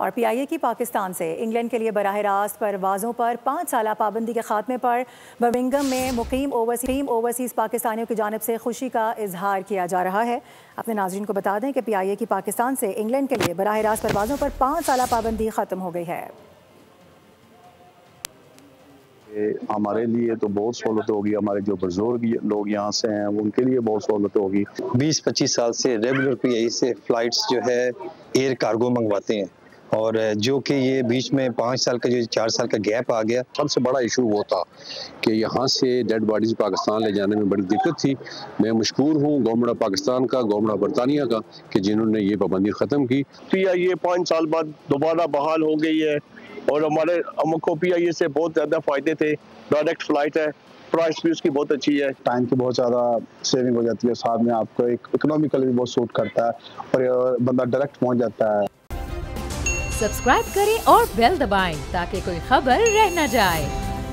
और PIA की पाकिस्तान से इंग्लैंड के लिए बराह रास्त परवाज़ों पर 5 साला पाबंदी के खात्मे पर बर्मिंघम में मुकीम ओवरसीज़ पाकिस्तानियों की जानिब से खुशी का इजहार किया जा रहा है। अपने नाज़रीन को बता दें कि PIA की पाकिस्तान से इंग्लैंड के लिए बराह रास्त परवाज़ों पर 5 साला पाबंदी ख़त्म हो गई है। हमारे लिए तो बहुत सहूलत होगी, हमारे जो बुजुर्ग लोग यहाँ से हैं उनके लिए बहुत सहूलत होगी। 20-25 साल से रेगुलर PIA से फ़्लाइट्स जो है एयर कार्गो मंगवाते हैं और जो कि ये बीच में 5 साल का जो 4 साल का गैप आ गया। सबसे बड़ा इशू वो था कि यहाँ से डेड बॉडीज पाकिस्तान ले जाने में बड़ी दिक्कत थी। मैं मशकूर हूँ गवर्नमेंट पाकिस्तान का, गवर्नमेंट बरतानिया का कि जिन्होंने ये पाबंदी ख़त्म की। PIA 5 साल बाद दोबारा बहाल हो गई है और हमारे हमको PIA से बहुत ज़्यादा फ़ायदे थे। डायरेक्ट फ़्लाइट है, प्राइस भी उसकी बहुत अच्छी है, टाइम की बहुत ज़्यादा सेविंग हो जाती है, साथ में आपको एक इकोनॉमिकली भी बहुत सूट करता है और बंदा डायरेक्ट पहुँच जाता है। सब्सक्राइब करें और बेल दबाएं ताकि कोई खबर रह न जाए।